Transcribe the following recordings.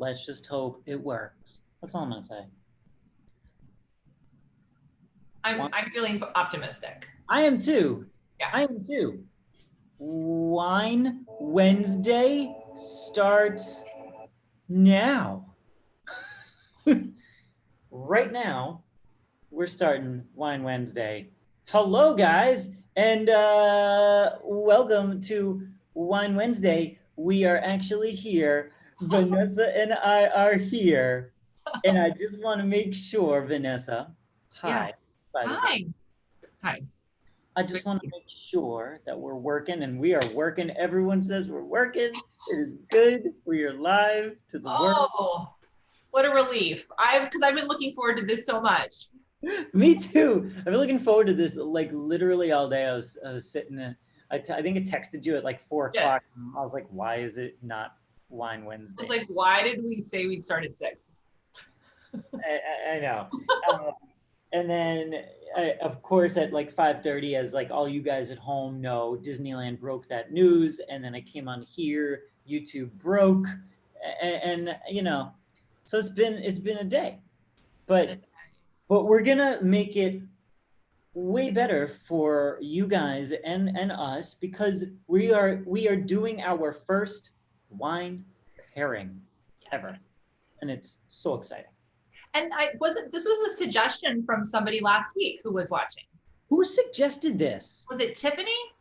Let's just hope it works. That's all I'm gonna say. I'm feeling optimistic. I am too. Yeah. I am too. Wine Wednesday starts now. Right now, we're starting Wine Wednesday. Hello, guys, and welcome to Wine Wednesday. We are actually here. Vanessa and I are here, and I just want to make sure, Vanessa. Hi. Yeah. By the way. Hi. Hi. I just want to make sure that we're working, and we are working. Everyone says we're working. It is good. We are live to the world. Oh, what a relief. Because I've been looking forward to this so much. Me too. I've been looking forward to this like literally all day. I was sitting I think I texted you at like 4 o'clock. I was like, why is it not Wine Wednesday? I was like, why did we say we'd start at 6? I know. And then, of course, at like 5:30, as like all you guys at home know, Disneyland broke that news. And then I came on here, YouTube broke, and you know, so it's been a day, but we're gonna make it way better for you guys and us because we are doing our first wine pairing ever, and it's so exciting. And this was a suggestion from somebody last week who was watching. Who suggested this? Was it Tiffany?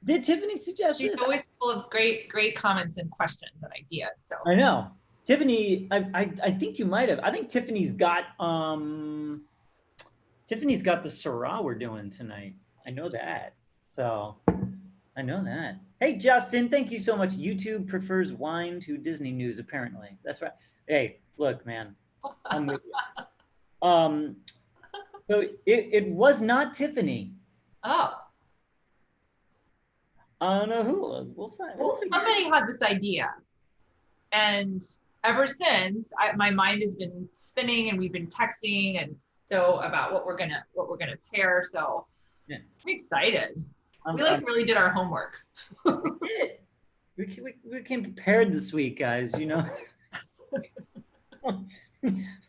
Did Tiffany suggest this? She's always full of great comments and questions and ideas. So I know. Tiffany, I think you might have. I think Tiffany's got the Syrah we're doing tonight. I know that. So I know that. Hey Justin, thank you so much. YouTube prefers wine to Disney news, apparently. That's right. Hey, look, man. I'm with you. So it was not Tiffany. Oh. I don't know who. We'll find. Well, somebody had this idea, and ever since, my mind has been spinning, and we've been texting, and so about what we're gonna pair. So yeah. I'm excited. We really did our homework. We did. We came prepared this week, guys. You know.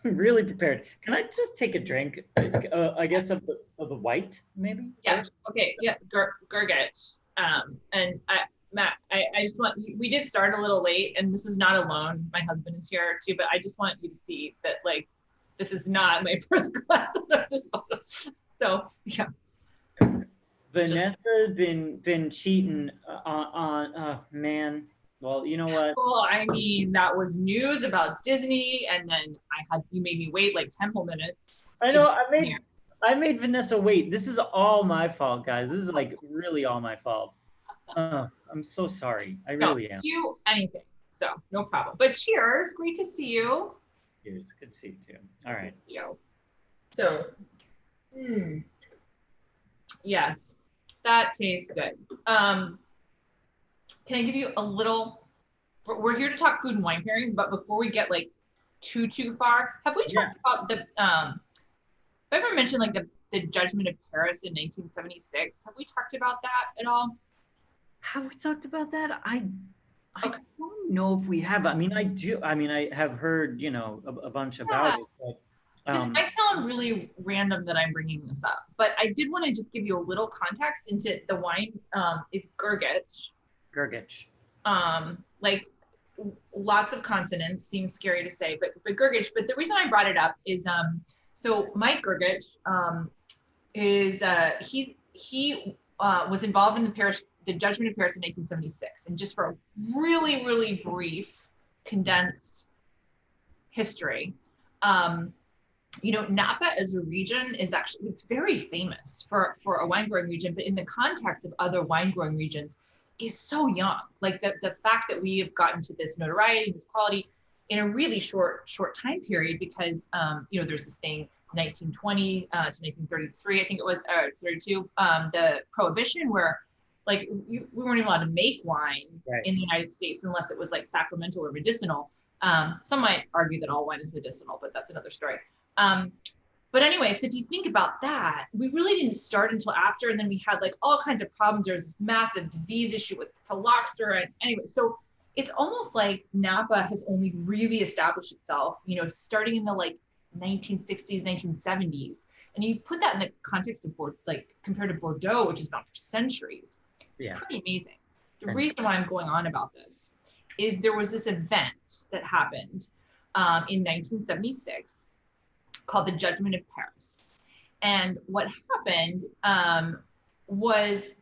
Really prepared. Can I just take a drink? I guess of the white, maybe. Yes. Okay. Yeah. Gurgit. And Matt, I just want, we did start a little late, and this was not alone. My husband is here too, but I just want you to see that like this is not my first glass of this bottle. So yeah. Vanessa's been cheating on man. Well, you know what? Well, I mean, that was news about Disney, and then you made me wait like 10 whole minutes. I know. I made Vanessa wait. This is all my fault, guys. This is like really all my fault. I'm so sorry. I really am. You anything. So no problem. But cheers. Great to see you. Cheers. Good to see you too. All right. So, yes, that tastes good. Can I give you a little, we're here to talk food and wine pairing, but before we get like too far, have we talked about the, have I ever mentioned like the Judgment of Paris in 1976? Have we talked about that at all? Have we talked about that? I don't know if we have. I mean, I do. I mean, I have heard, you know, a bunch about it. But, this might sound really random that I'm bringing this up, but I did want to just give you a little context into the wine. It's Gurgit. Like lots of consonants, seems scary to say, but Gurgit. But the reason I brought it up is so Mike Gurgit is he was involved in the Judgment of Paris in 1976, and just for a really brief condensed history, you know, Napa as a region is actually, it's very famous for a wine growing region, but in the context of other wine growing regions is so young. Like the fact that we have gotten to this notoriety, this quality in a really short time period, because you know, there's this thing 1920 to 1933, I think it was, 32, the Prohibition, where like we weren't even allowed to make wine in the United States unless it was like sacramental or medicinal. Some might argue that all wine is medicinal, but that's another story. But anyway, so if you think about that, we really didn't start until after, and then we had like all kinds of problems. There was this massive disease issue with phylloxera, and anyway, so it's almost like Napa has only really established itself, you know, starting in the like 1960s, 1970s. And you put that in the context of like compared to Bordeaux, which has been for centuries. It's pretty amazing. The reason why I'm going on about this is there was this event that happened in 1976 called the Judgment of Paris. And what happened was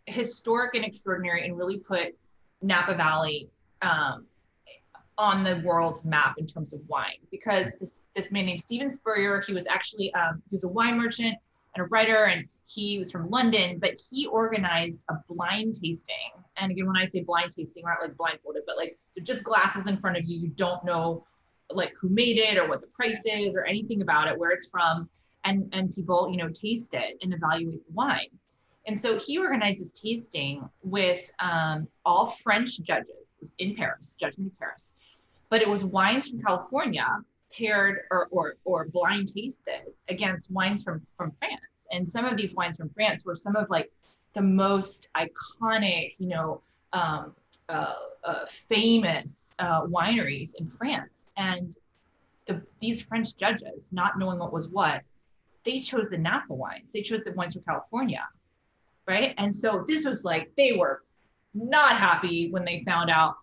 historic and extraordinary and really put Napa Valley on the world's map in terms of wine, because this man named Stephen Spurrier, he was actually, he was a wine merchant and a writer, and he was from London, but he organized a blind tasting. And again, when I say blind tasting, we're not like blindfolded, but like, so just glasses in front of you, you don't know like who made it or what the price is or anything about it, where it's from, and people, you know, taste it and evaluate the wine. And so he organized this tasting with all French judges in Paris, Judgment of Paris, but it was wines from California paired or blind tasted against wines from France. And some of these wines from France were some of like the most iconic, you know, famous wineries in France. And these French judges, not knowing what was what, they chose the Napa wines. They chose the wines from California, right? And so this was like, they were not happy when they found out.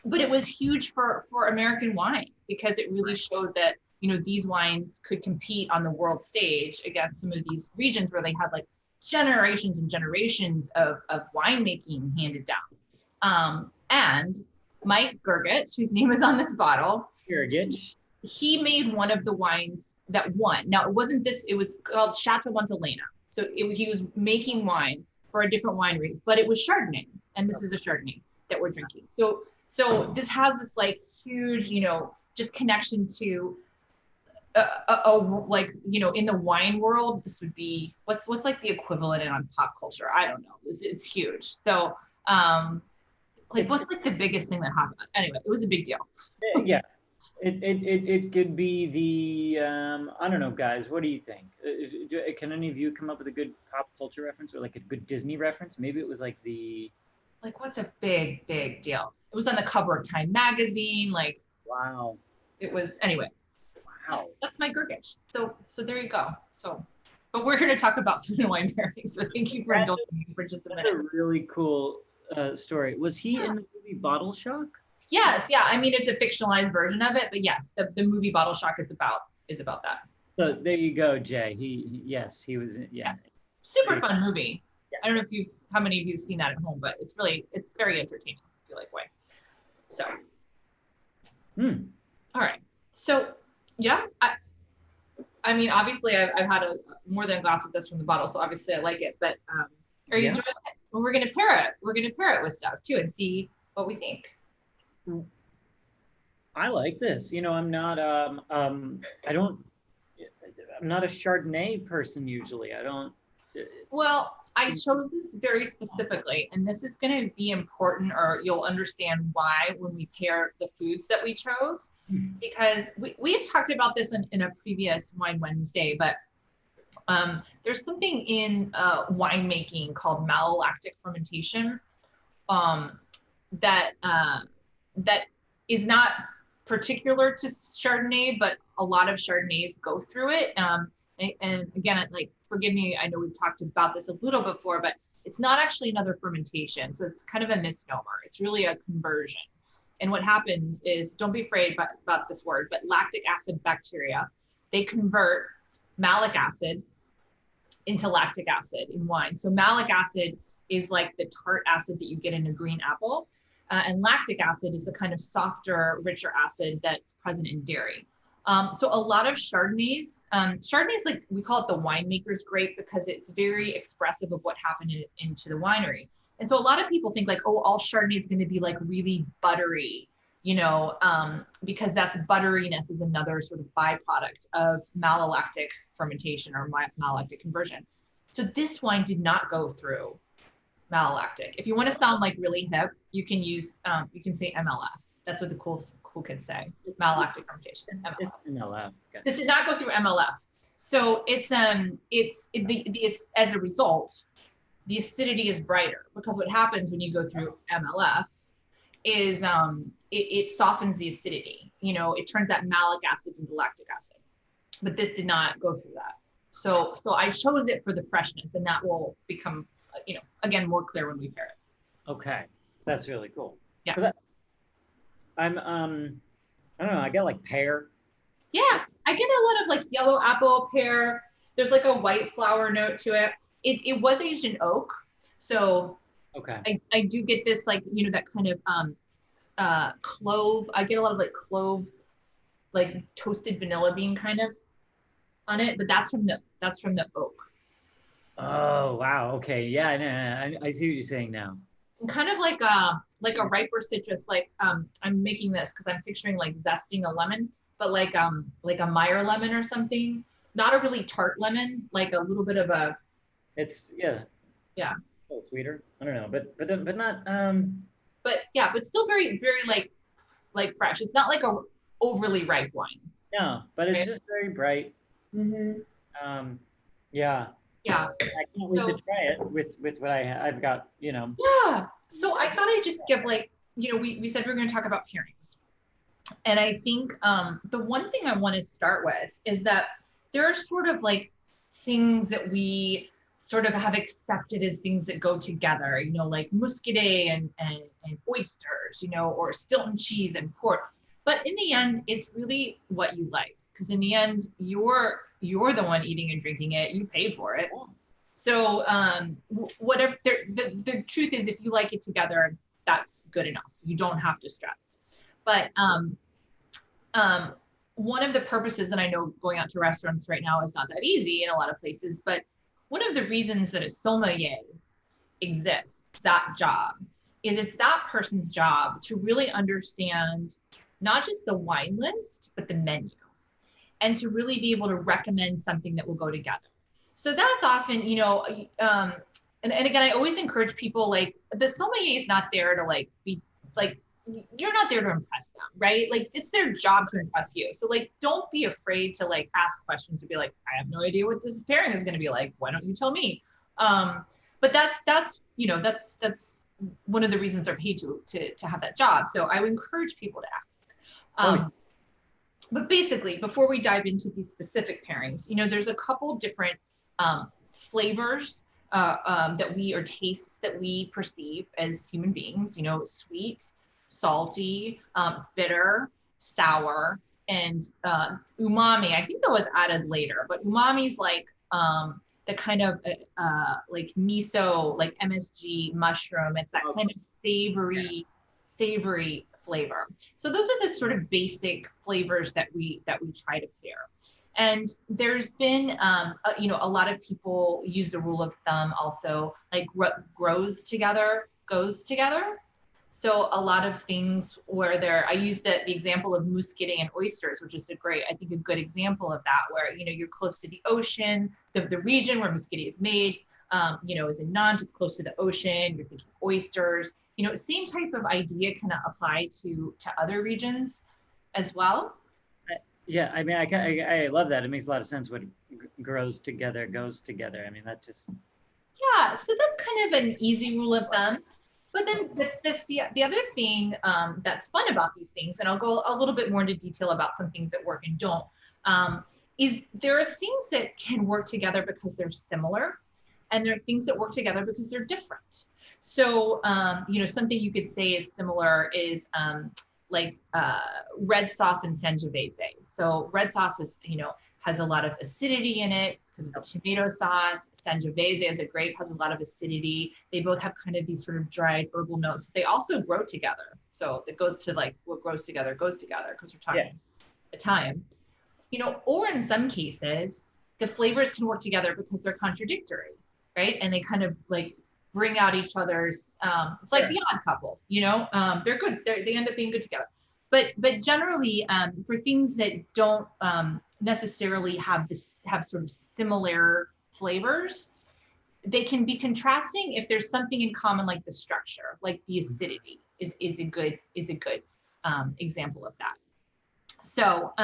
But it was huge for American wine, because it really showed that, you know, these wines could compete on the world stage against some of these regions where they had like generations and generations of winemaking handed down. And Mike Gergich, whose name is on this bottle, he made one of the wines that won. Now, it wasn't this, it was called Chateau Montelena. So he was making wine for a different winery, but it was Chardonnay. And this is a Chardonnay that we're drinking. So this has this like huge, you know, just connection to like, you know, in the wine world, this would be, what's like the equivalent on pop culture? I don't know. It's huge. So like, what's like the biggest thing that happened? Anyway, it was a big deal. Yeah. It could be the, I don't know, guys, what do you think? Can any of you come up with a good pop culture reference or like a good Disney reference? Maybe it was like like, what's a big deal? It was on the cover of Time magazine. Like, wow. It was, anyway. Wow. That's my Gergich. So there you go. So, but we're here to talk about food and wine pairing. So thank you for indulging me for just a minute. That's a really cool story. Was he in the movie Bottle Shock? Yes, yeah. I mean, it's a fictionalized version of it, but yes, the movie Bottle Shock is about that. So there you go, Jay. He was, yeah. Super fun movie. Yeah. I don't know how many of you have seen that at home, but it's very entertaining, I feel like way. So. All right. So yeah, I mean, obviously I've had more than a glass of this from the bottle, so obviously I like it, but are you enjoying it? Well, we're going to pair it with stuff too and see what we think. I like this. You know, I'm not I'm not a Chardonnay person usually. Well, I chose this very specifically, and this is going to be important, or you'll understand why when we pair the foods that we chose, because we've talked about this in a previous Wine Wednesday, but there's something in winemaking called malolactic fermentation that is not particular to Chardonnay, but a lot of Chardonnays go through it. And again, like, forgive me, I know we've talked about this a little before, but it's not actually another fermentation. So it's kind of a misnomer. It's really a conversion. And what happens is, don't be afraid about this word, but lactic acid bacteria, they convert malic acid into lactic acid in wine. So malic acid is like the tart acid that you get in a green apple. And lactic acid is the kind of softer, richer acid that's present in dairy. So a lot of Chardonnays, like, we call it the winemaker's grape because it's very expressive of what happened into the winery. And so a lot of people think like, oh, all Chardonnay is going to be like really buttery, you know, because that's butteriness is another sort of byproduct of malolactic fermentation or malolactic conversion. So this wine did not go through malolactic. If you want to sound like really hip, you can use, you can say MLF. That's what the cool kids say. It's malolactic fermentation. It's MLF. Okay. This did not go through MLF. So it's as a result, the acidity is brighter, because what happens when you go through MLF is it softens the acidity. You know, it turns that malic acid into lactic acid. But this did not go through that. So I chose it for the freshness, and that will become, you know, again, more clear when we pair it. Okay, that's really cool. Yeah. I'm I don't know. I get like pear. Yeah, I get a lot of like yellow apple, pear. There's like a white flower note to it. It was aged in oak, so okay. I do get this, like, you know, that kind of clove. I get a lot of like clove, like toasted vanilla bean kind of on it, but that's from the oak. Oh wow. Okay. Yeah. I see what you're saying now. And kind of like a riper citrus. Like I'm making this because I'm picturing like zesting a lemon, but like a Meyer lemon or something. Not a really tart lemon, like a little bit of a. It's yeah. Yeah. A little sweeter. I don't know, but not But yeah, but still very very like fresh. It's not like a overly ripe wine. No, but it's just very bright. Mm-hmm. Yeah. Yeah. I can't wait to try it with what I've got, you know. Yeah. So I thought I'd just give, like, you know, we said we were going to talk about pairings. And I think the one thing I want to start with is that there are sort of like things that we sort of have accepted as things that go together, you know, like muscadet and oysters, you know, or Stilton cheese and pork. But in the end, it's really what you like. Because in the end, you're the one eating and drinking it. You paid for it. So whatever, the truth is, if you like it together, that's good enough. You don't have to stress. But one of the purposes, and I know going out to restaurants right now is not that easy in a lot of places, but one of the reasons that a sommelier exists, that job, is it's that person's job to really understand not just the wine list, but the menu, and to really be able to recommend something that will go together. So that's often, you know, and again, I always encourage people, like, the sommelier is not there to like be like, you're not there to impress them, right? Like, it's their job to impress you. So like, don't be afraid to like ask questions, to be like, I have no idea what this pairing is going to be like. Why don't you tell me? But that's, you know, that's one of the reasons they're paid to have that job. So I would encourage people to ask. But basically, before we dive into these specific pairings, you know, there's a couple different flavors that we, or tastes that we perceive as human beings, you know, sweet, salty, bitter, sour, and umami. I think that was added later, but umami's like the kind of like miso, like MSG mushroom. It's that kind of savory flavor. So those are the sort of basic flavors that we try to pair. And there's been, you know, a lot of people use the rule of thumb also, like what grows together goes together. So a lot of things where I use the example of muscadet and oysters, which is I think a good example of that, where, you know, you're close to the ocean, the region where muscadet is made, you know, is in Nantes, it's close to the ocean, you're thinking oysters, you know, same type of idea can apply to other regions as well. Yeah, I mean, I love that. It makes a lot of sense. What grows together goes together. I mean, that just. Yeah, so that's kind of an easy rule of thumb. But then the other thing that's fun about these things, and I'll go a little bit more into detail about some things that work and don't, is there are things that can work together because they're similar, and there are things that work together because they're different. So, you know, something you could say is similar is like red sauce and Sangiovese. So red sauce is, you know, has a lot of acidity in it because of the tomato sauce. Sangiovese as a grape has a lot of acidity. They both have kind of these sort of dried herbal notes. They also grow together. So it goes to like what grows together goes together, because we're talking Italian. You know, or in some cases, the flavors can work together because they're contradictory, right? And they kind of like bring out each other's, it's like the odd couple, you know, they're good. They end up being good together. But generally, for things that don't necessarily have sort of similar flavors, they can be contrasting if there's something in common, like the structure, like the acidity is a good example of that. So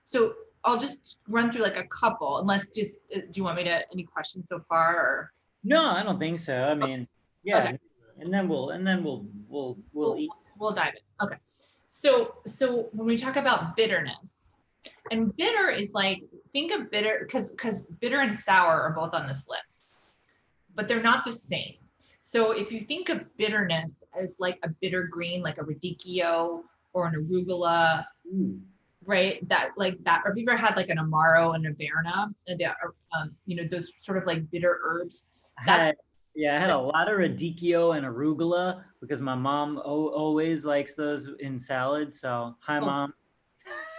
so I'll just run through like a couple, unless just do you want me to, any questions so far? Or? No, I don't think so. I mean, yeah, Okay. and then we'll eat. we'll dive in. Okay. So when we talk about bitterness, and bitter is like, think of bitter, because bitter and sour are both on this list, but they're not the same. So if you think of bitterness as like a bitter green, like a radicchio or an arugula, right? That like that, or if you've ever had like an amaro and a verna, you know, those sort of like bitter herbs. I had a lot of radicchio and arugula because my mom always likes those in salad. So hi, Mom.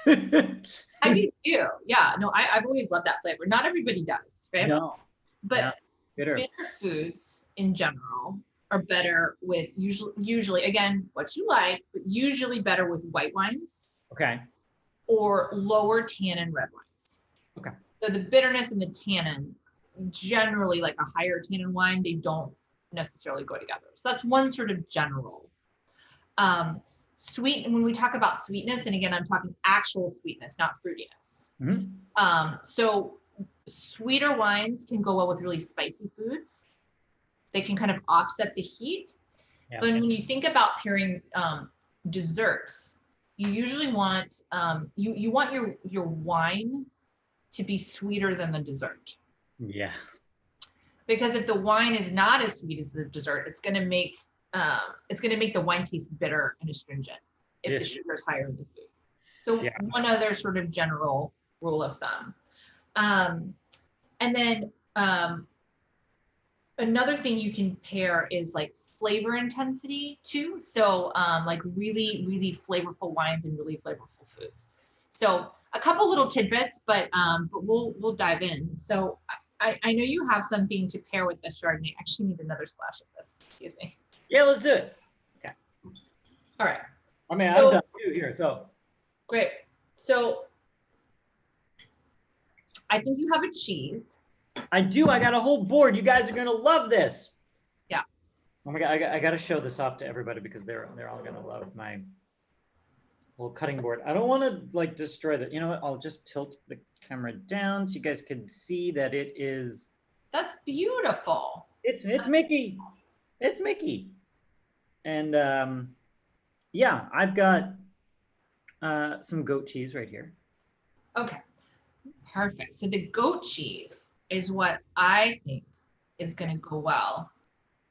I do too. Yeah, no, I've always loved that flavor. Not everybody does, right? No, but bitter foods in general are better with usually again, what you like, but usually better with white wines. Okay. Or lower tannin red wines. Okay. So the bitterness and the tannin, generally like a higher tannin wine, they don't necessarily go together. So that's one sort of general. Sweet, and when we talk about sweetness, and again, I'm talking actual sweetness, not fruitiness. Mm-hmm. So sweeter wines can go well with really spicy foods. They can kind of offset the heat. Yeah. But when you think about pairing desserts, you usually want you want your wine to be sweeter than the dessert. Yeah. Because if the wine is not as sweet as the dessert, it's going to make the wine taste bitter and astringent if the sugar is higher in the food. So one other sort of general rule of thumb. And then another thing you can pair is like flavor intensity too. So like really, really flavorful wines and really flavorful foods. So a couple little tidbits, but we'll dive in. So I know you have something to pair with the Chardonnay. I actually need another splash of this. Excuse me. Yeah, let's do it. Okay. All right. I mean, I've done two here, so. Great. So I think you have a cheese. I do. I got a whole board. You guys are gonna love this. Yeah. Oh my God, I got to show this off to everybody because they're all gonna love my little cutting board. I don't want to like destroy the. You know what? I'll just tilt the camera down so you guys can see that it is. That's beautiful. It's Mickey. It's Mickey. And yeah, I've got some goat cheese right here. Okay. Perfect. So the goat cheese is what I think is going to go well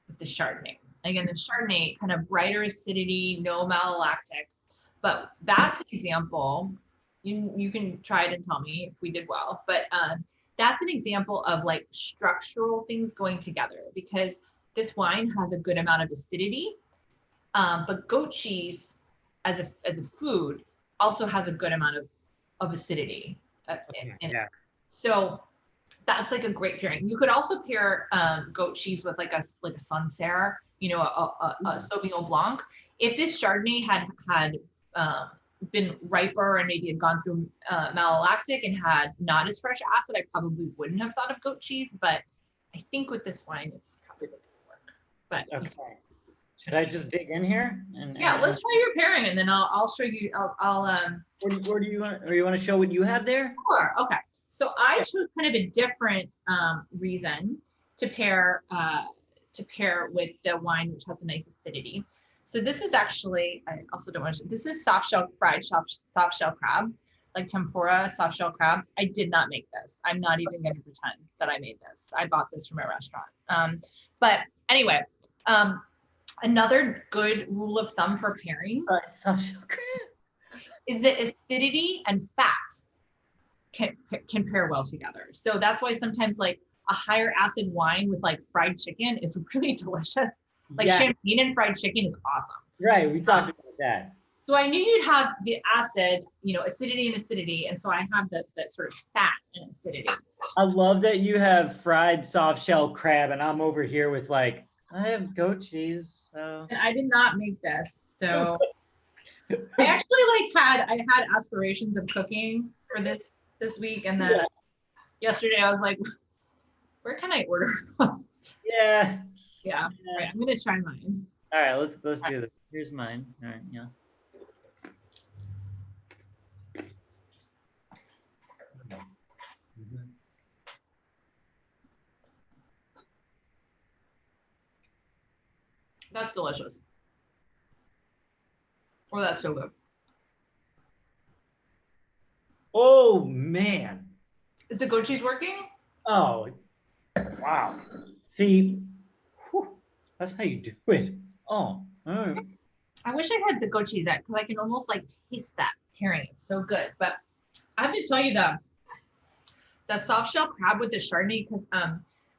with the Chardonnay. Again, the Chardonnay, kind of brighter acidity, no malolactic, but that's an example. You can try it and tell me if we did well, but that's an example of like structural things going together because this wine has a good amount of acidity, but goat cheese as a food also has a good amount of acidity in it. So that's like a great pairing. You could also pair goat cheese with like a Sancerre, you know, a Sauvignon Blanc. If this Chardonnay had been riper and maybe had gone through malolactic and had not as fresh acid, I probably wouldn't have thought of goat cheese. But I think with this wine, it's probably going to work. But okay. Should I just dig in here? Yeah, let's try your pairing, and then I'll show you. I'll Where do you want? Or you want to show what you have there? Sure. Okay. So I chose kind of a different reason to pair with the wine, which has a nice acidity. So this is actually, I also don't want to. This is soft shell crab, like tempura soft shell crab. I did not make this. I'm not even going to pretend that I made this. I bought this from a restaurant. But anyway. Another good rule of thumb for pairing is that acidity and fat can pair well together. So that's why sometimes like a higher acid wine with like fried chicken is really delicious. Like champagne and fried chicken is awesome. Right, we talked about that. So I knew you'd have the acid, you know, acidity, and so I have that sort of fat and acidity. I love that you have fried soft shell crab, and I'm over here with like, I have goat cheese. So. And I did not make this, so I actually I had aspirations of cooking for this week, and then yesterday I was like, where can I order from? Yeah. Yeah. Right, I'm gonna try mine. All right, let's do this. Here's mine. All right, yeah. That's delicious. Oh, that's so good. Oh man. Is the goat cheese working? Oh, wow. See, whew, that's how you do it. Oh, all right. I wish I had the goat cheese because I can almost like taste that pairing. It's so good. But I have to tell you the soft shell crab with the Chardonnay, because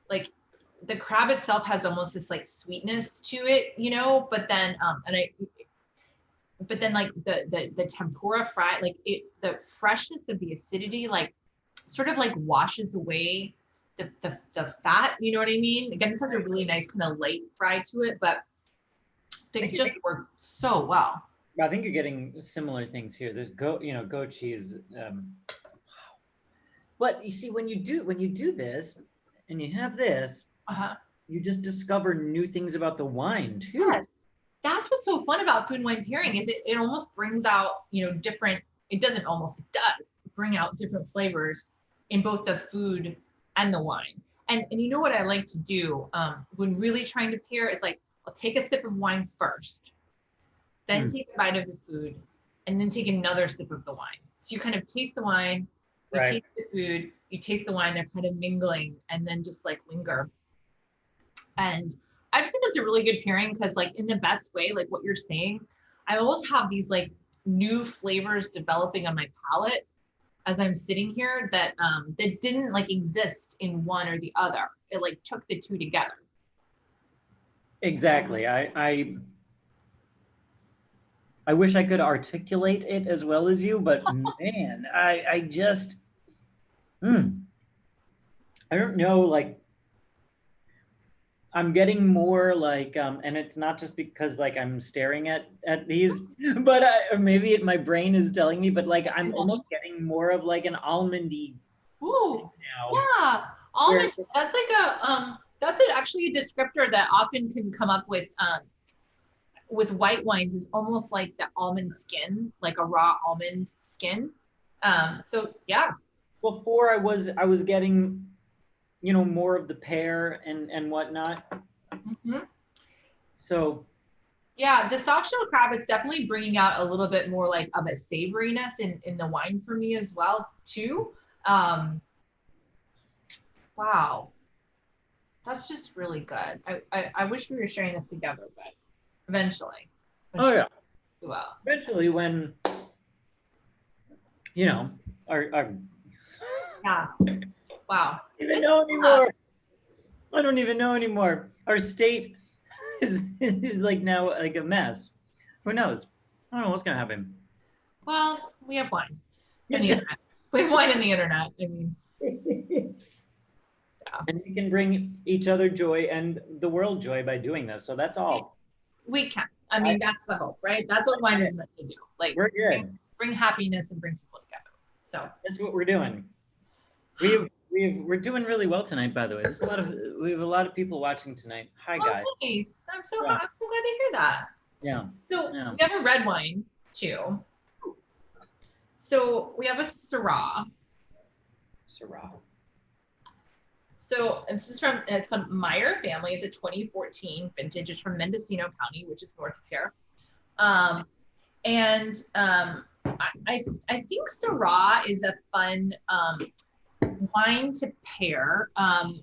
like the crab itself has almost this like sweetness to it, you know, but then like the tempura fry, like the freshness of the acidity, like sort of like washes away the fat, you know what I mean? Again, this has a really nice kind of light fry to it, but they just work so well. I think you're getting similar things here. There's goat cheese. But you see, when you do this, and you have this, you just discover new things about the wine too. Yeah. That's what's so fun about food and wine pairing is it almost brings out, you know, different, it does bring out different flavors in both the food and the wine. And you know what I like to do when really trying to pair is like, I'll take a sip of wine first, then take a bite of the food, and then take another sip of the wine. So you kind of taste the wine, you taste the food, you taste the wine, they're kind of mingling, and then just like linger. And I just think that's a really good pairing because like in the best way, like what you're saying, I always have these like new flavors developing on my palate as I'm sitting here that that didn't like exist in one or the other. It like took the two together. Exactly. I wish I could articulate it as well as you, but man, I just I don't know, like I'm getting more like and it's not just because like I'm staring at these, but maybe my brain is telling me, but like I'm almost getting more of like an almondy. Ooh, now. yeah, almond. That's like a that's actually a descriptor that often can come up with white wines, is almost like the almond skin, like a raw almond skin. So yeah. Before I was getting, you know, more of the pear and whatnot. So yeah, the soft shell crab is definitely bringing out a little bit more like of a savoriness in the wine for me as well too. Wow, that's just really good. I wish we were sharing this together, but eventually. Oh yeah. Well, eventually when, you know, our yeah. Wow. I don't even know anymore. I don't even know anymore. Our state is like now like a mess. Who knows? I don't know what's gonna happen. Well, we have wine and the internet. We have wine and the internet. I mean, yeah. And we can bring each other joy and the world joy by doing this. So that's all. We can. I mean, that's the hope, right? That's what wine is meant to do. Like, we're good. Bring happiness and bring people together. So that's what we're doing. We're doing really well tonight, by the way. We have a lot of people watching tonight. Hi, guys. Nice. I'm so glad to hear that. Yeah. So we have a red wine too. So we have a Syrah. So this is it's called Meyer Family. It's a 2014 vintage. It's from Mendocino County, which is north of here. I think Syrah is a fun wine to pair. I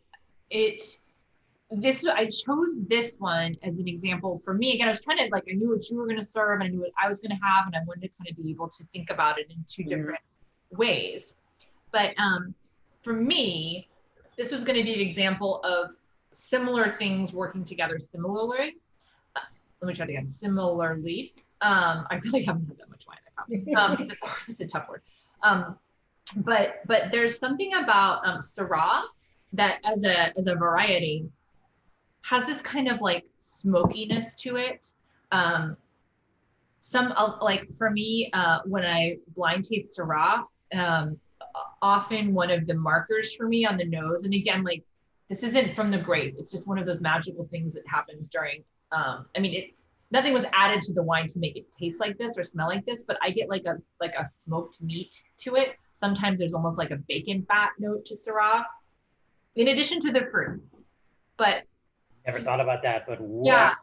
chose this one as an example for me. Again, I was trying to I knew what you were going to serve and I knew what I was going to have, and I wanted to kind of be able to think about it in two different ways. But for me, this was going to be an example of similar things working together similarly. Let me try it again. Similarly. I really haven't had that much wine, I promise. It's a tough word. But there's something about Syrah that as a variety has this kind of like smokiness to it. For me, when I blind taste Syrah, often one of the markers for me on the nose, and again, like this isn't from the grape, it's just one of those magical things that happens during, nothing was added to the wine to make it taste like this or smell like this, but I get like a smoked meat to it. Sometimes there's almost like a bacon fat note to Syrah, in addition to the fruit. But never thought about that, but wow. Yeah,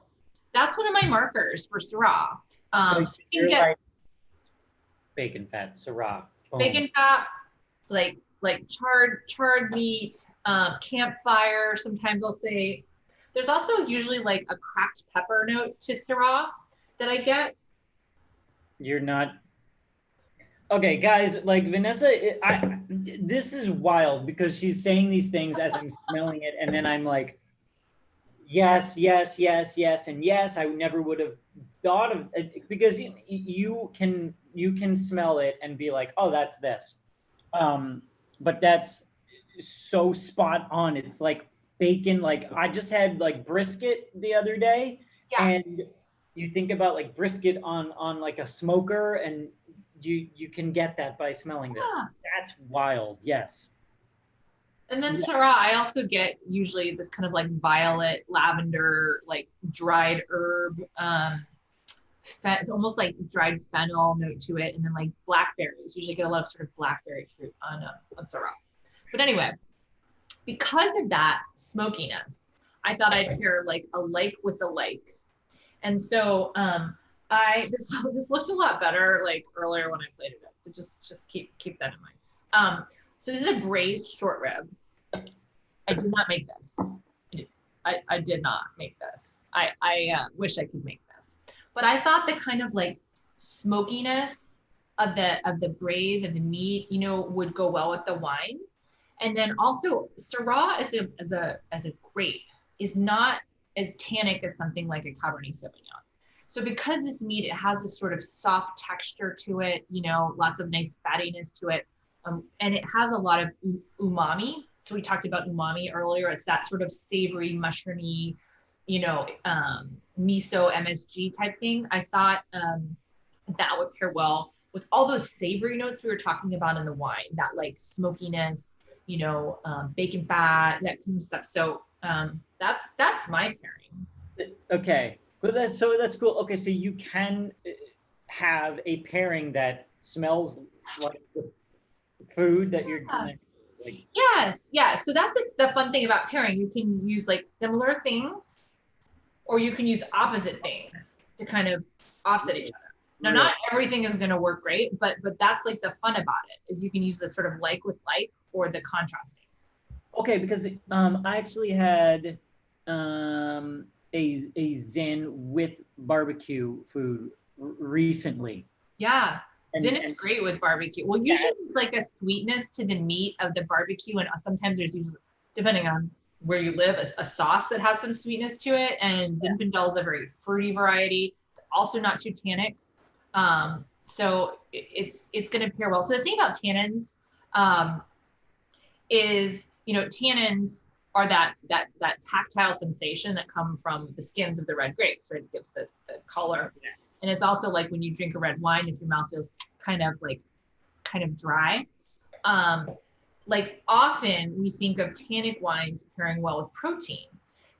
that's one of my markers for Syrah. So So you can you're get like bacon fat, Syrah. Boom. bacon fat, like charred meat, campfire. Sometimes I'll say. There's also usually like a cracked pepper note to Syrah that I get. You're not okay, guys. Like Vanessa, this is wild because she's saying these things as I'm smelling it, and then I'm like, yes, yes, yes, yes, and yes. I never would have thought of it because you can smell it and be like, oh, that's this. Um, but that's so spot on. It's like bacon. Like I just had like brisket the other day, Yeah. and you think about like brisket on like a smoker, and you can get that by smelling this. Yeah. That's wild. Yes. And then Yeah. Syrah, I also get usually this kind of like violet, lavender, like dried herb. It's almost like dried fennel note to it, and then like blackberries. Usually get a lot of sort of blackberry fruit on Syrah. But anyway, because of that smokiness, I thought I'd pair like a like with a like. And so this looked a lot better like earlier when I played it. So just keep that in mind. So this is a braised short rib. I did not make this. I did not make this. I wish I could make this, but I thought the kind of like smokiness of the braise of the meat, would go well with the wine. And then also Syrah as a grape is not as tannic as something like a Cabernet Sauvignon. So because this meat, it has this sort of soft texture to it, lots of nice fattiness to it. And it has a lot of umami. So we talked about umami earlier. It's that sort of savory, mushroomy, miso MSG type thing. I thought that would pair well with all those savory notes we were talking about in the wine, that like smokiness, bacon fat, that kind of stuff. So that's my pairing. Okay. But that's cool. Okay, so you can have a pairing that smells like the food that you're gonna like. Yes, yeah. So that's the fun thing about pairing. You can use like similar things, or you can use opposite things to kind of offset each other. Now, not everything is going to work great, but that's like the fun about it, is you can use the sort of like with like or the contrasting. Okay, because I actually had a Zen with barbecue food recently. Yeah. Zin is And great with barbecue. Well, usually it's like a sweetness to the meat of the barbecue, and sometimes there's usually, depending on where you live, a sauce that has some sweetness to it. And Zinfandel is a very fruity variety. It's also not too tannic, so it's going to pair well. So the thing about tannins is, tannins are that tactile sensation that come from the skins of the red grapes, right? It gives the color. Yeah. And it's also like when you drink a red wine, if your mouth feels kind of dry. Like often we think of tannic wines pairing well with protein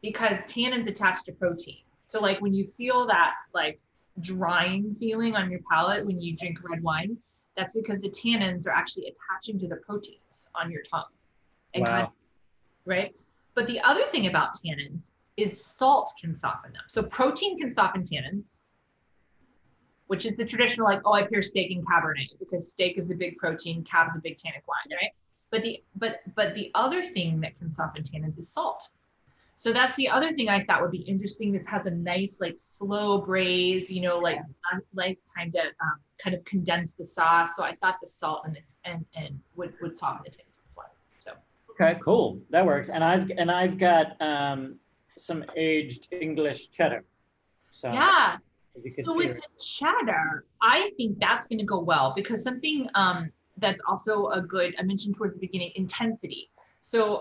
because tannins attach to protein. So like when you feel that like drying feeling on your palate when you drink red wine, that's because the tannins are actually attaching to the proteins on your tongue. And wow. Right? But the other thing about tannins is salt can soften them. So protein can soften tannins, which is the traditional, like, oh, I pair steak and Cabernet because steak is a big protein, Cab is a big tannic wine, right? But the other thing that can soften tannins is salt. So that's the other thing I thought would be interesting. This has a nice, like, slow braise, like nice time to kind of condense the sauce. So I thought the salt and would soften the tannins as well. So okay, cool, that works. And I've got some aged English cheddar. So yeah. So with the cheddar, I think that's going to go well because something that's also a good, I mentioned towards the beginning, intensity. So,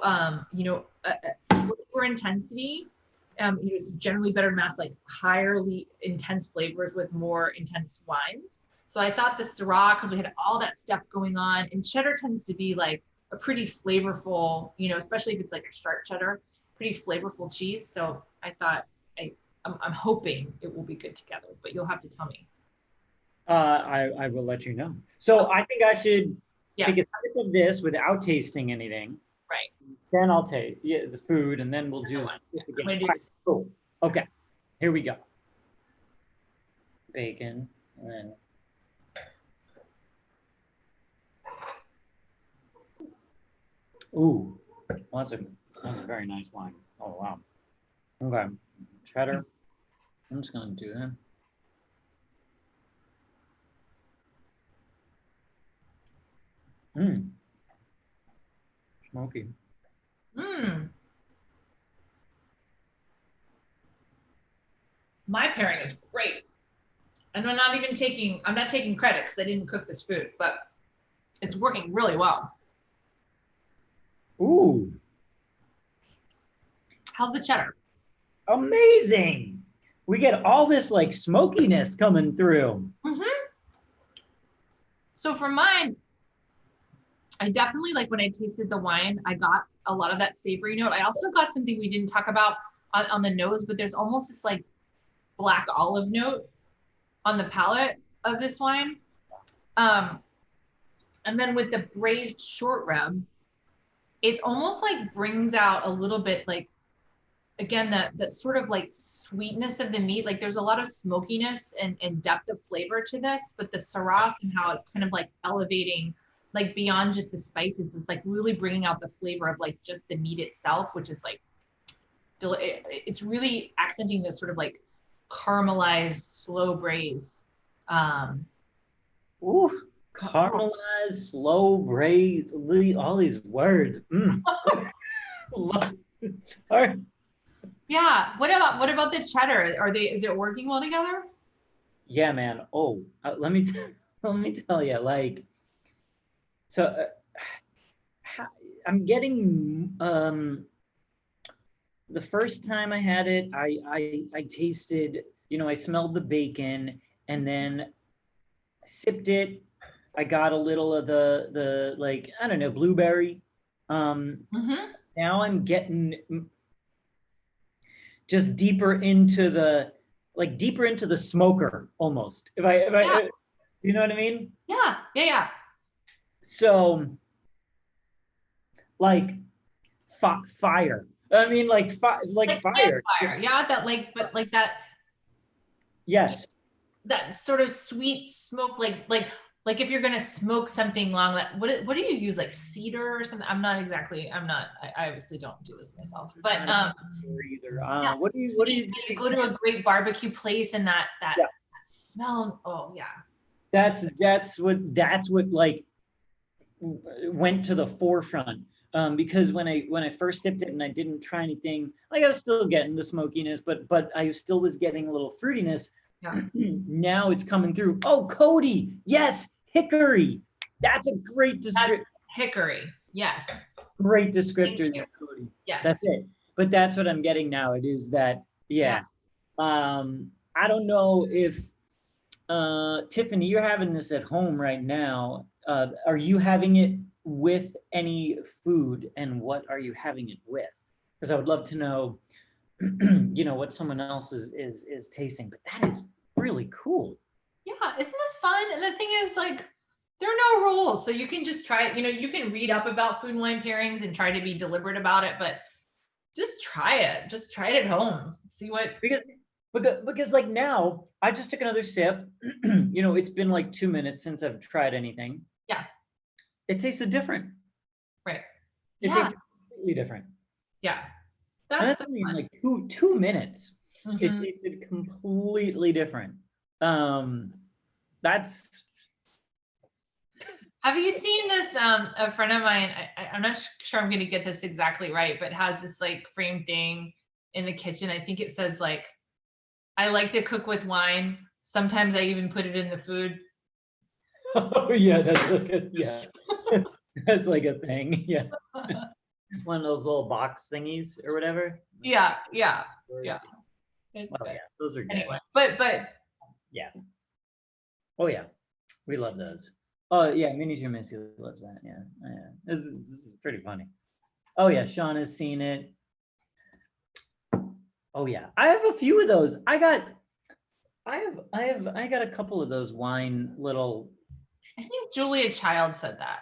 flavor intensity is generally better to mask like highly intense flavors with more intense wines. So I thought the Syrah, because we had all that stuff going on, and cheddar tends to be like a pretty flavorful, especially if it's like a sharp cheddar, pretty flavorful cheese. So I thought I'm hoping it will be good together, but you'll have to tell me. I will let you know. So I think I should take a sip of this without tasting anything. Right. Then I'll taste the food, and then we'll do it again. Right, cool. Okay, here we go. bacon, and then ooh, well, that's a very nice wine. Oh wow. Okay, cheddar. I'm just gonna do that. Mmm, smoky. Mmm. My pairing is great. And I'm not taking credit because I didn't cook this food, but it's working really well. Ooh, How's the cheddar? amazing. We get all this like smokiness coming through. Mm-hmm. So for mine, I definitely like when I tasted the wine, I got a lot of that savory note. I also got something we didn't talk about on the nose, but there's almost this like black olive note on the palate of this wine. And then with the braised short rib, it's almost like brings out a little bit like, again, that sort of like sweetness of the meat. Like there's a lot of smokiness and depth of flavor to this, but the Syrah and how it's kind of like elevating, like beyond just the spices, it's like really bringing out the flavor of like just the meat itself, which is like, it's really accenting this sort of like caramelized, slow braise. Ooh, caramelized, slow braise, all these words. Mm. All right. Yeah. What about the cheddar? Is it working well together? Yeah, man. Oh, let me tell you, like, so I'm getting the first time I had it, I tasted, I smelled the bacon, and then sipped it. I got a little of the like, I don't know, blueberry. Now I'm getting just deeper into the smoker almost. If I you know what I mean? Yeah. So like fire. I mean like fire. Fire. Yeah, that like, but like that. Yes. That sort of sweet smoke, like if you're gonna smoke something long, that what do you use, like cedar or something? I obviously don't do this myself, but either. Yeah. What do you You go to a great barbecue place and that yeah. smell. Oh yeah. That's what like went to the forefront. Because when I first sipped it and I didn't try anything, like I was still getting the smokiness, but I still was getting a little fruitiness. Yeah. Now it's coming through. Oh, Cody, yes, hickory. That's a great descriptor. Hickory, yes. Great descriptor there, Cody. Yes. That's it. But that's what I'm getting now. It is that, yeah. I don't know if Tiffany, you're having this at home right now. Are you having it with any food, and what are you having it with? Because I would love to know, what someone else is tasting. But that is really cool. Yeah, isn't this fun? And the thing is, like, there are no rules, so you can just try it. You can read up about food and wine pairings and try to be deliberate about it, but just try it. Just try it at home. See what. Because like now, I just took another sip. It's been like 2 minutes since I've tried anything. Yeah. It tasted different. Right. It tasted completely different. Yeah. That's only in like 2 minutes. Mm-hmm. It tasted completely different. That's. Have you seen this? A friend of mine, I'm not sure I'm going to get this exactly right, but has this like frame thing in the kitchen. I think it says like, I like to cook with wine. Sometimes I even put it in the food. Oh yeah, that's like a thing. Yeah. One of those little box thingies or whatever. Yeah. Those are good. Anyway, but yeah. Oh yeah, we love those. Oh yeah, Miniature Missy loves that. Yeah, this is pretty funny. Oh yeah, Sean has seen it. Oh yeah, I have a few of those. I got a couple of those wine little. I think Julia Child said that.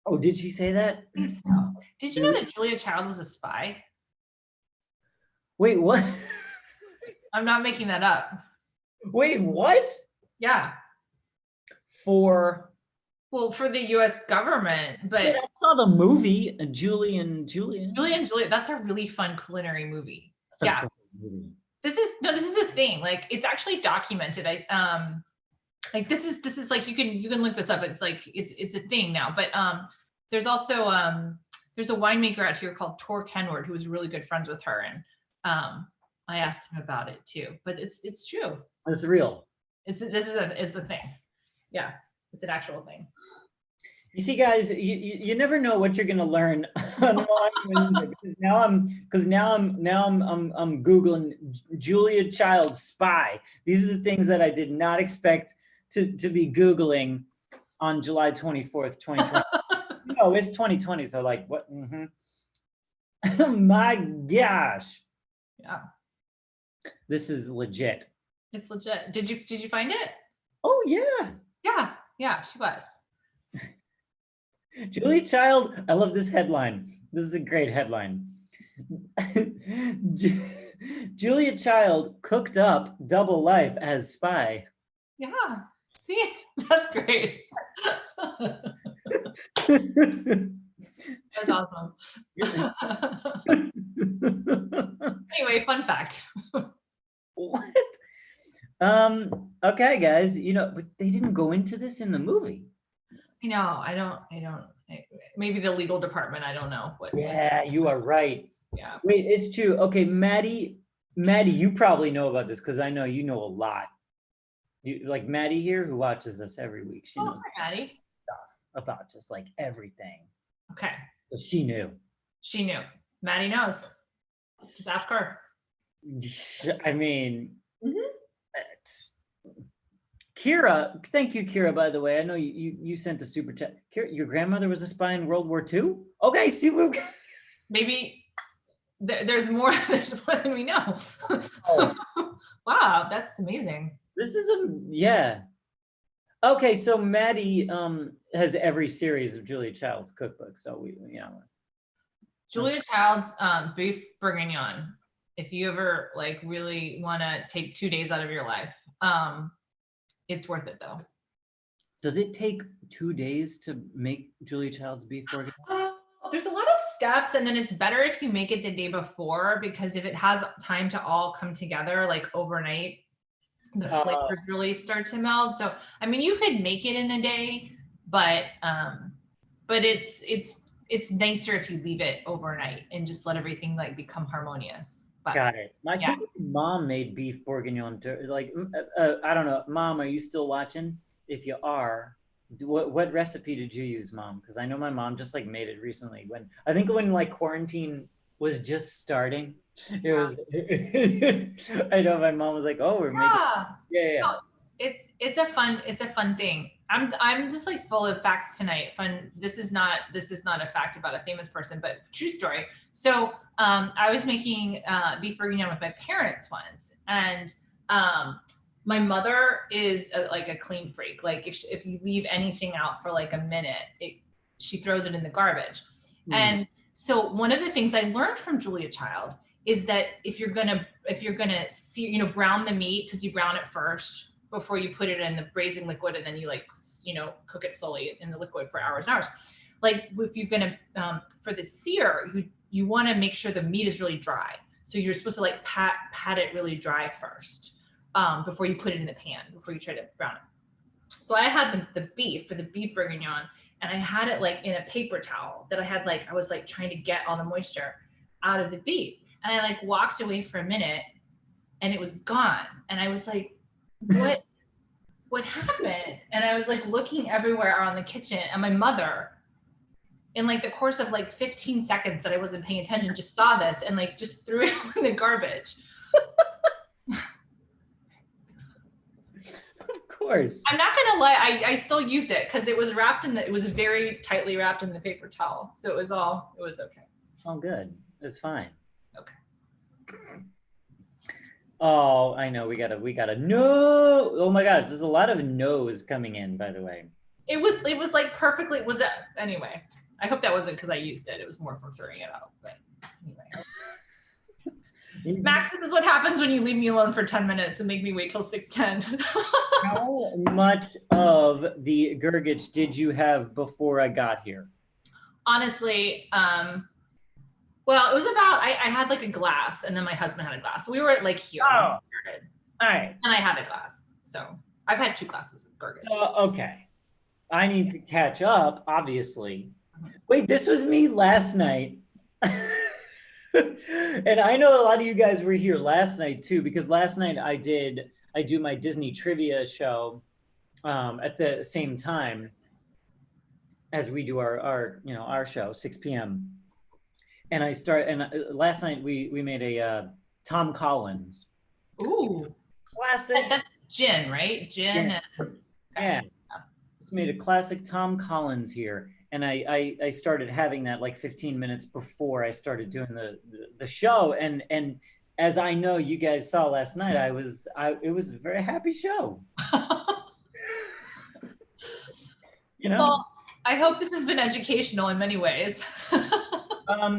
Oh, did she say that? I think so. Did you know that Julia Child was a spy? Wait, what? I'm not making that up. Wait, what? Yeah. For Well, for the U.S. government, but I saw the movie Julian. Julia and Julia, that's a really fun culinary movie. That's a Yeah. great movie. This is a thing. Like, it's actually documented. Like this is like, you can look this up. It's like it's a thing now. But there's also there's a winemaker out here called Tor Kenward who was really good friends with her, and I asked him about it too. But it's true. It's real. It's a thing. Yeah, it's an actual thing. You see, guys, you never know what you're gonna learn on Wednesday, because now I'm Googling Julia Child spy. These are the things that I did not expect to be Googling on July 24th, 2020. No, it's 2020, so like what? My gosh. Yeah. This is legit. It's legit. Did you find it? Oh yeah. Yeah, she was. Julia Child, I love this headline. This is a great headline. Julia Child cooked up double life as spy. Yeah, see, that's great. That's awesome. Anyway, fun fact. What? Okay, guys, but they didn't go into this in the movie. I don't, maybe the legal department, I don't know what. Yeah, you are right. Yeah. Wait, it's true. Okay, Maddie, you probably know about this because I know you know a lot. You like Maddie here, who watches us every week. She knows Maddie. stuff about just like everything. Okay. So she knew. She knew. Maddie knows. Just ask her. I mean, Kira, thank you, Kira, by the way. I know you sent a super chat. Kira, your grandmother was a spy in World War II? Okay, see what maybe there's more than we know. Oh. Wow, that's amazing. This is yeah. Okay, so Maddie has every series of Julia Child's cookbook, so Julia Child's beef bourguignon. If you ever like really want to take 2 days out of your life, it's worth it though. Does it take 2 days to make Julia Child's beef bourguignon? There's a lot of steps, and then it's better if you make it the day before, because if it has time to all come together like overnight, the flavors really start to meld. So I mean, you could make it in a day, but it's nicer if you leave it overnight and just let everything like become harmonious. But, got it. I think Mom made beef bourguignon. Like, I don't know, Mom, are you still watching? If you are, what recipe did you use, Mom? Because I know my mom just like made it recently. When like quarantine was just starting, it was. I know my mom was like, "Oh, we're making." Yeah. No, it's a fun thing. I'm just like full of facts tonight. Fun. This is not a fact about a famous person, but true story. So I was making beef bourguignon with my parents once, and my mother is like a clean freak. Like if you leave anything out for like a minute, she throws it in the garbage. And so one of the things I learned from Julia Child is that if you're gonna see, brown the meat, because you brown it first before you put it in the braising liquid, and then you cook it slowly in the liquid for hours and hours. Like if you're gonna for the sear, you want to make sure the meat is really dry. So you're supposed to like pat it really dry first before you put it in the pan, before you try to brown it. So I had the beef for the beef bourguignon, and I had it like in a paper towel that I had I was like trying to get all the moisture out of the beef. And I like walked away for a minute and it was gone. And I was like, what happened? And I was like looking everywhere around the kitchen, and my mother, in like the course of like 15 seconds that I wasn't paying attention, just saw this and like just threw it in the garbage. Of course. I'm not gonna lie, I still used it because it was it was very tightly wrapped in the paper towel. So it was okay. Oh, good. It's fine. Okay. Oh, I know. We gotta no. Oh my God, there's a lot of no's coming in, by the way. It was like perfectly. Was that anyway? I hope that wasn't because I used it. It was more for throwing it out. But anyway. Max, this is what happens when you leave me alone for 10 minutes and make me wait till 6:10. How much of the Gurgich did you have before I got here? Honestly, well, it was about, I had like a glass and then my husband had a glass. So we were like here. Oh, all right. And I had a glass. So I've had 2 glasses of Gurgich. Okay. I need to catch up, obviously. Wait, this was me last night. And I know a lot of you guys were here last night too, because last night I do my Disney trivia show at the same time as we do our show, 6 p.m. And last night we made a Tom Collins. Ooh. Classic. That's gin, right? Gin. Yeah. Made a classic Tom Collins here. And I started having that like 15 minutes before I started doing the show. And as I know you guys saw last night, it was a very happy show. Well, I hope this has been educational in many ways.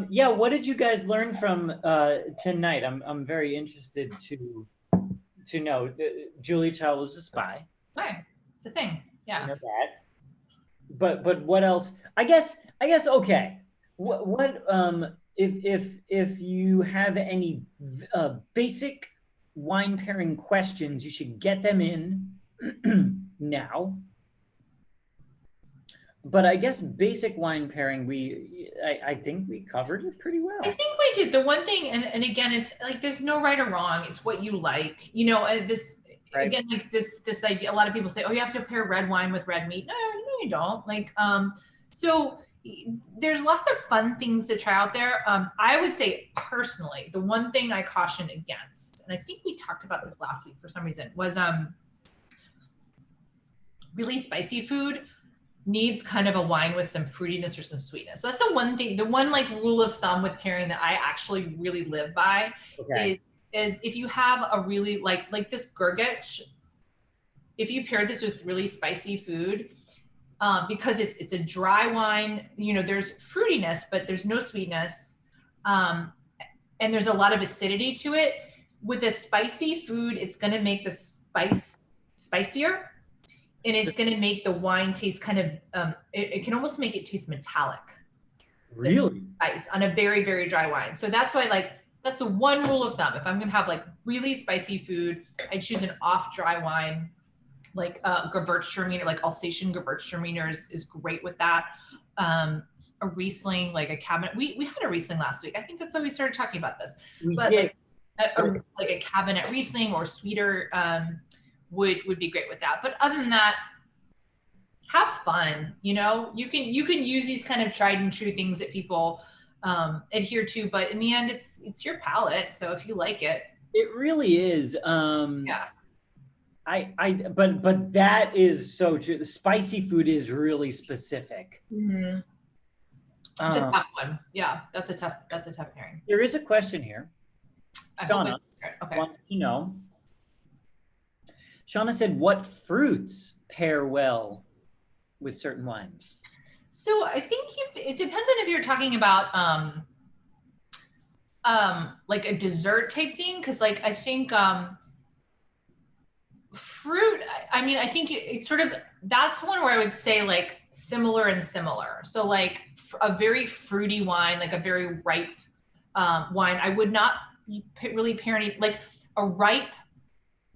Yeah, what did you guys learn from tonight? I'm very interested to know. Julia Child was a spy. Right. It's a thing. Yeah. I know that. But what else? I guess okay. What if you have any basic wine pairing questions, you should get them in now. But I guess basic wine pairing, I think we covered it pretty well. I think we did. The one thing, and again, it's like there's no right or wrong. It's what you like. This right. Again, like this idea. A lot of people say, "Oh, you have to pair red wine with red meat." No, you don't. Like, so there's lots of fun things to try out there. I would say personally, the one thing I caution against, and I think we talked about this last week for some reason, was really spicy food needs kind of a wine with some fruitiness or some sweetness. So that's the one thing, the one like rule of thumb with pairing that I actually really live by. Okay. is if you have a really like this Gurgich, if you pair this with really spicy food, because it's a dry wine, there's fruitiness, but there's no sweetness. And there's a lot of acidity to it. With a spicy food, it's going to make the spice spicier. And it's going to make the wine taste kind of, it can almost make it taste metallic. Really? Spice on a very, very dry wine. So that's why that's the one rule of thumb. If I'm going to have like really spicy food, I choose an off dry wine, like Gewürztraminer, like Alsatian Gewürztraminer is great with that. A Riesling, like a Cabernet. We had a Riesling last week. I think that's why we started talking about this. We did. Like a Cabernet Riesling or sweeter, would be great with that. But other than that, have fun. You can use these kind of tried and true things that people adhere to, but in the end, it's your palate. So if you like it, it really is. Yeah. But that is so true. The spicy food is really specific. Mm-hmm. It's a tough one. Yeah, that's a tough pairing. There is a question here. Shauna wants to know. Shauna said, what fruits pair well with certain wines? So I think it depends on if you're talking about like a dessert type thing. Cause like, I think fruit, I think it's sort of, that's one where I would say like similar and similar. So like a very fruity wine, like a very ripe wine, I would not really pair any, like a ripe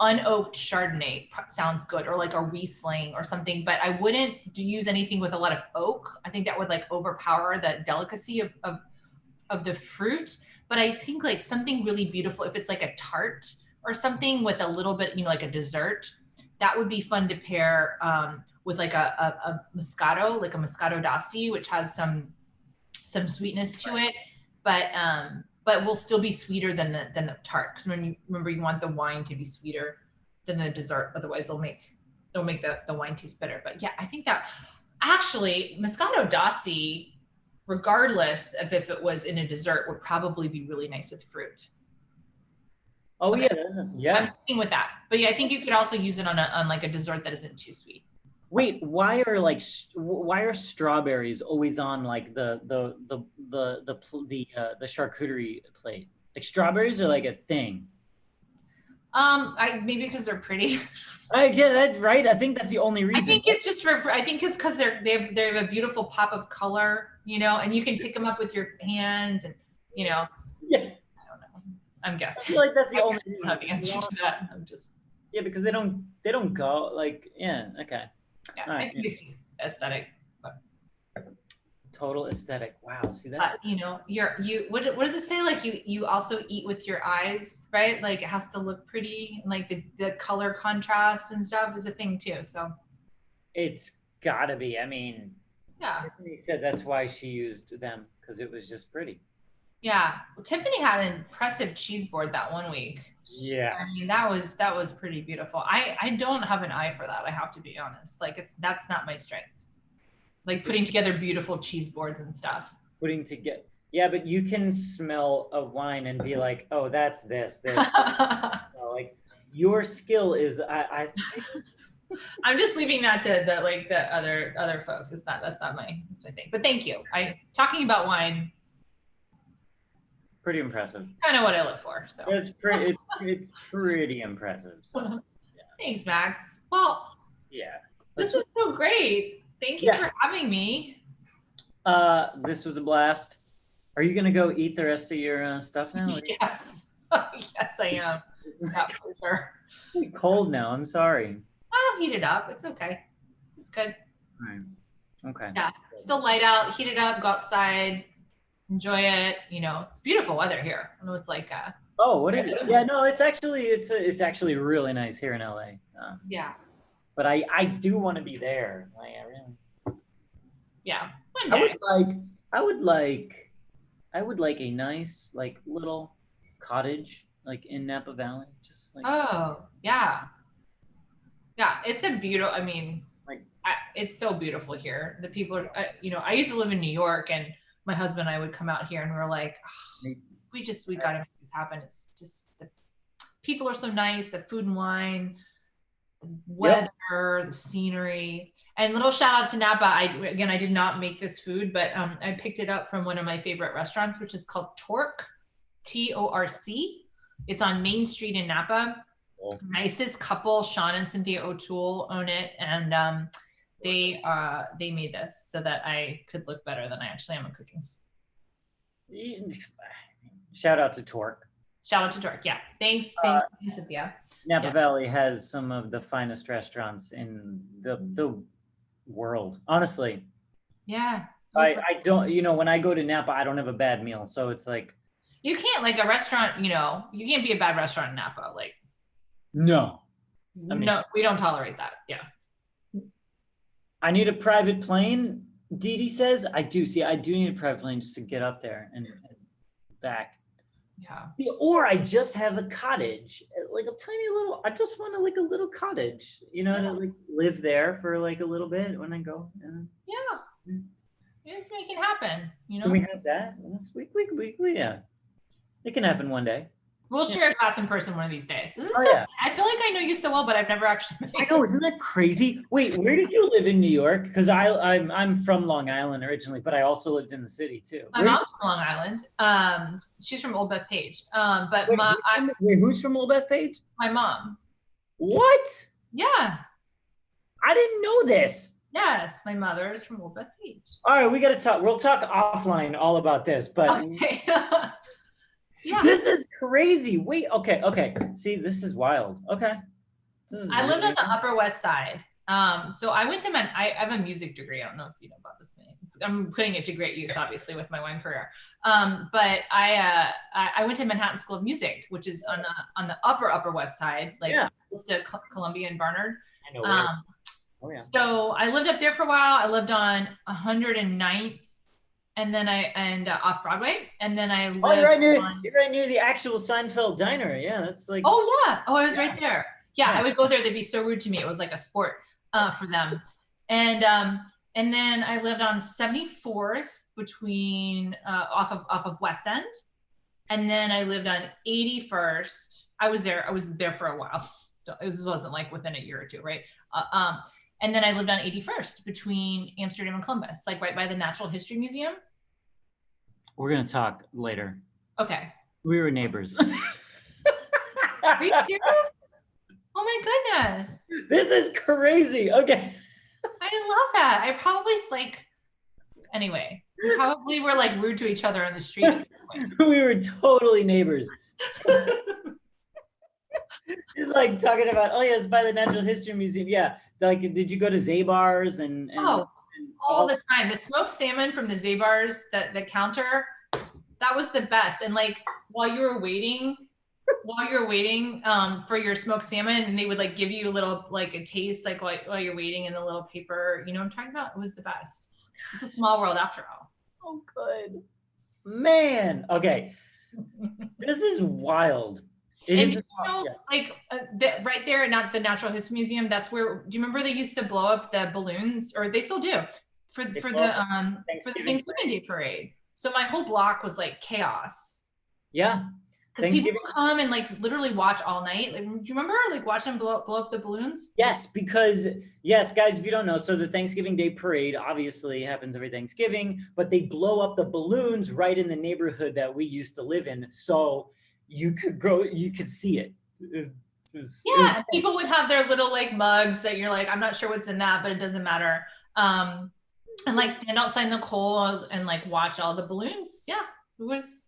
unoaked Chardonnay sounds good, or like a Riesling or something, but I wouldn't use anything with a lot of oak. I think that would like overpower the delicacy of the fruit. But I think like something really beautiful, if it's like a tart or something with a little bit, like a dessert, that would be fun to pair with like a Moscato, like a Moscato d'Asti, which has some sweetness to it, but will still be sweeter than the tart. Because remember, you want the wine to be sweeter than the dessert. Otherwise, they'll make the wine taste bitter. But yeah, I think that actually Moscato d'Asti, regardless of if it was in a dessert, would probably be really nice with fruit. Oh okay. Yeah. I'm sticking with that. But yeah, I think you could also use it on like a dessert that isn't too sweet. Wait, why are strawberries always on like the charcuterie plate? Like strawberries are like a thing. Maybe because they're pretty. Yeah, that's right. I think that's the only reason. I think it's just I think it's because they have a beautiful pop of color, you know, and you can pick them up with your hands, and you know. Yeah. I don't know. I'm guessing. I feel like that's the only reason. I don't have the answer to that. I'm just. Yeah, because they don't go like, yeah, okay. Yeah, right, I think it's just aesthetic. But. Total aesthetic. Wow. See, that's you know, what does it say? Like you also eat with your eyes, right? Like it has to look pretty, and like the color contrast and stuff is a thing too. So it's gotta be. I mean, yeah. Tiffany said that's why she used them, because it was just pretty. Yeah. Well, Tiffany had an impressive cheese board that one week. Yeah. I mean, that was pretty beautiful. I don't have an eye for that. I have to be honest. Like that's not my strength. Like putting together beautiful cheese boards and stuff. Yeah, but you can smell a wine and be like, oh, that's this. So, like your skill is, I I'm just leaving that to the other folks. That's not my thing. But thank you. Talking about wine. Pretty impressive. Kind of what I look for. So it's pretty impressive. So, yeah. Thanks, Max. Well, yeah. This was so great. Thank you for having me. This was a blast. Are you gonna go eat the rest of your stuff now? Yes. Yes, I am. Yeah, for sure. It's cold now. I'm sorry. I'll heat it up. It's okay. It's good. All right. Okay. Yeah. Still light out. Heat it up. Go outside. Enjoy it. You know, it's beautiful weather here. I know it's like. Oh, what is it? Yeah, no, it's actually really nice here in LA. Yeah. But I do want to be there. Like, I really. Yeah. One day. I would like a nice like little cottage like in Napa Valley, just like. Oh yeah. Yeah, it's a beautiful. I mean, it's so beautiful here. The people are. You know, I used to live in New York, and my husband and I would come out here, and we're like, oh, we got to make this happen. It's just the people are so nice. The food and wine. Weather, the scenery, and little shout out to Napa. I did not make this food, but I picked it up from one of my favorite restaurants, which is called Torc, T-O-R-C. It's on Main Street in Napa. Oh. Nicest couple, Sean and Cynthia O'Toole own it, and they made this so that I could look better than I actually am at cooking. Shout out to Torc. Shout out to Torc. Yeah, thanks, Cynthia. Napa Valley has some of the finest restaurants in the world, honestly. Yeah. I don't, you know, when I go to Napa, I don't have a bad meal. So it's like. You can't, like a restaurant, you know, you can't be a bad restaurant in Napa. Like. No. I mean, no, we don't tolerate that. Yeah. I need a private plane, Dee Dee says. I do need a private plane just to get up there and back. Yeah. Or I just have a cottage, like a tiny little. I just want like a little cottage, you know, to like live there for like a little bit when I go. Yeah. Just make it happen. You know. Can we have that? We yeah. It can happen one day. We'll share a class in person one of these days. Yeah. I feel like I know you so well, but I've never actually. I know, isn't that crazy? Wait, where did you live in New York? Because I'm from Long Island originally, but I also lived in the city too. My mom's from Long Island. She's from Old Bethpage. But who's from Old Bethpage? My mom. What? Yeah. I didn't know this. Yes, my mother is from Old Bethpage. All right, we got to talk. We'll talk offline all about this, but. Okay. Yeah. This is crazy. Wait, okay. See, this is wild. Okay. I lived on the Upper West Side. So I went to I have a music degree. I don't know if you know about this. I'm putting it to great use, obviously, with my wine career. But I went to Manhattan School of Music, which is on the Upper West Side, like close to Columbia and Barnard. I know. Oh yeah. So I lived up there for a while. I lived on 109th. And then off Broadway, and then I lived. You're right near the actual Seinfeld diner. Yeah, that's like. Oh yeah. Oh, I was right there. Yeah, I would go there. They'd be so rude to me. It was like a sport for them. And then I lived on 74th between off of West End, and then I lived on 81st. I was there for a while. This wasn't like within a year or two, right? And then I lived on 81st between Amsterdam and Columbus, like right by the Natural History Museum. We're going to talk later. Okay. We were neighbors. Are you serious? Oh my goodness. This is crazy. Okay. I love that. I probably anyway, we probably were like rude to each other on the street at some point. We were totally neighbors. Just like talking about, oh yeah, it's by the Natural History Museum. Yeah. Like, did you go to Zabar's and all the time. The smoked salmon from the Zabar's, the counter, that was the best. And like while you were waiting for your smoked salmon, and they would like give you a little like a taste like while you're waiting in the little paper, you know what I'm talking about? It was the best. It's a small world after all. Oh, good. Man. Okay. This is wild. It and is, you know, like right there at the Natural History Museum, that's where, do you remember they used to blow up the balloons, or they still do, for the Thanksgiving Day parade? So my whole block was like chaos. Yeah. Because people come and like literally watch all night. Like, do you remember like watching them blow up the balloons? Yes, because yes, guys, if you don't know, so the Thanksgiving Day parade obviously happens every Thanksgiving, but they blow up the balloons right in the neighborhood that we used to live in. So you could see it. People would have their little like mugs that you're like, I'm not sure what's in that, but it doesn't matter. And like stand outside in the cold and like watch all the balloons. Yeah, it was.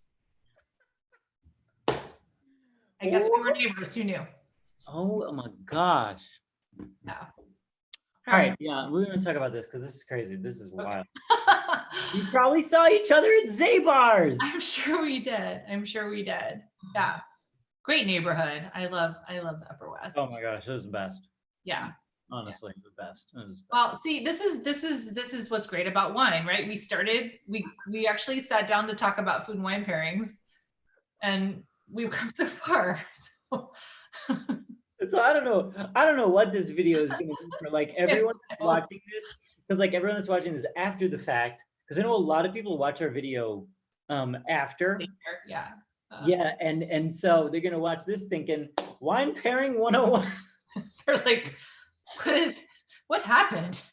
I guess we were neighbors. Who knew? Oh my gosh. Yeah. All right. Yeah, we're going to talk about this because this is crazy. This is wild. We probably saw each other at Zabar's. I'm sure we did. Yeah. Great neighborhood. I love the Upper West. Oh my gosh, it was the best. Yeah. Honestly, the best. Well, see, this is what's great about wine, right? We actually sat down to talk about food and wine pairings, and we've come so far. So I don't know what this video is going to be for like everyone that's watching this, because like everyone that's watching this after the fact, because I know a lot of people watch our video after. Yeah. And so they're gonna watch this thinking wine pairing 101. They're like, what happened?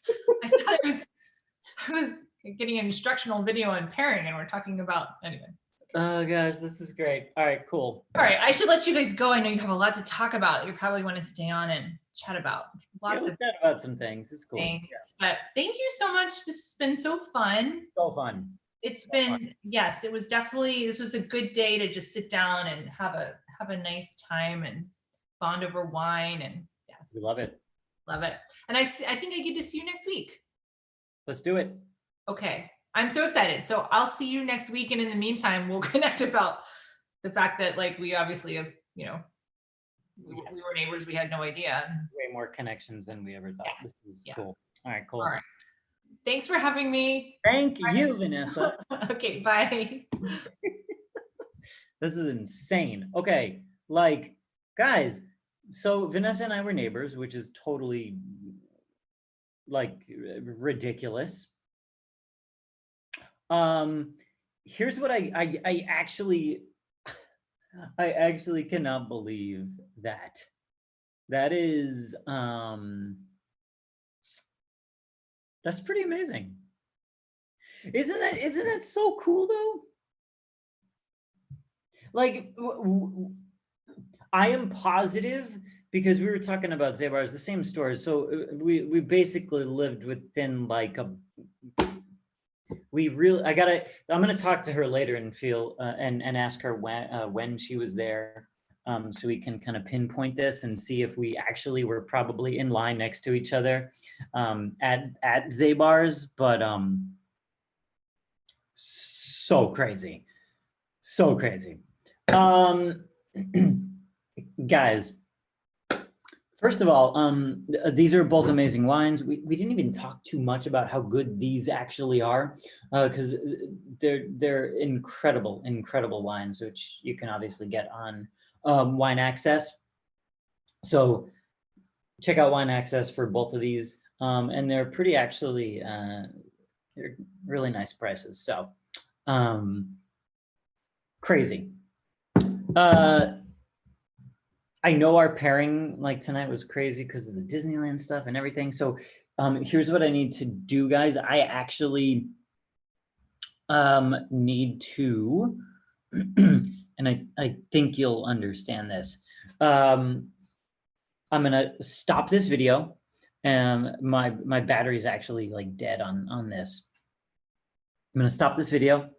I thought I was getting an instructional video on pairing, and we're talking about anyway. Oh gosh, this is great. All right, cool. All right, I should let you guys go. I know you have a lot to talk about. You probably want to stay on and chat about chat about some things. It's cool. Yeah. But thank you so much. This has been so fun. So fun. It's been, yes, it was definitely, this was a good day to just sit down and have a nice time and bond over wine, and yes. We love it. Love it. And I think I get to see you next week. Let's do it. Okay. I'm so excited. So I'll see you next week. And in the meantime, we'll connect about the fact that like, we obviously have, you know, we were neighbors. We had no idea. Way more connections than we ever thought. Yeah. This is cool. All right, cool. All right. Thanks for having me. Thank you, Vanessa. Okay, bye. This is insane. Okay, like, guys, so Vanessa and I were neighbors, which is totally, like, ridiculous. Here's what I actually cannot believe that. That is, that's pretty amazing. Isn't that so cool though? Like, I am positive, because we were talking about Zabar's, the same stores. So we basically lived within like I'm gonna talk to her later and and ask her when she was there. So we can kind of pinpoint this and see if we actually were probably in line next to each other at Zabar's, but so crazy. Guys, first of all, these are both amazing wines. We didn't even talk too much about how good these actually are, because they're incredible wines, which you can obviously get on Wine Access. So check out Wine Access for both of these, and they're pretty actually they're really nice prices. So crazy. I know our pairing like tonight was crazy because of the Disneyland stuff and everything. So here's what I need to do, guys. I actually need to and and I think you'll understand this. I'm gonna stop this video. My battery's actually like dead on this. I'm gonna stop this video.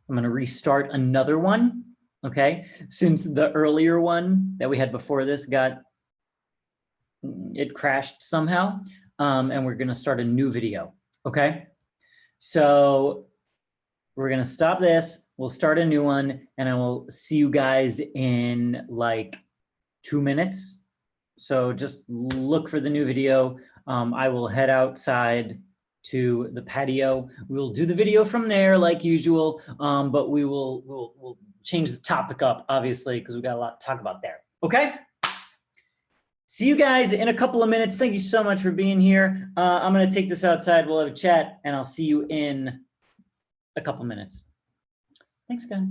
I'm gonna restart another one, okay? Since the earlier one that we had before this it crashed somehow, and we're gonna start a new video, okay? So we're gonna stop this, we'll start a new one, and I will see you guys in like 2 minutes. So just look for the new video. I will head outside to the patio. We'll do the video from there like usual, but we'll change the topic up, obviously, because we got a lot to talk about there. Okay? See you guys in a couple of minutes. Thank you so much for being here. I'm gonna take this outside, we'll have a chat, and I'll see you in a couple minutes. Thanks, guys.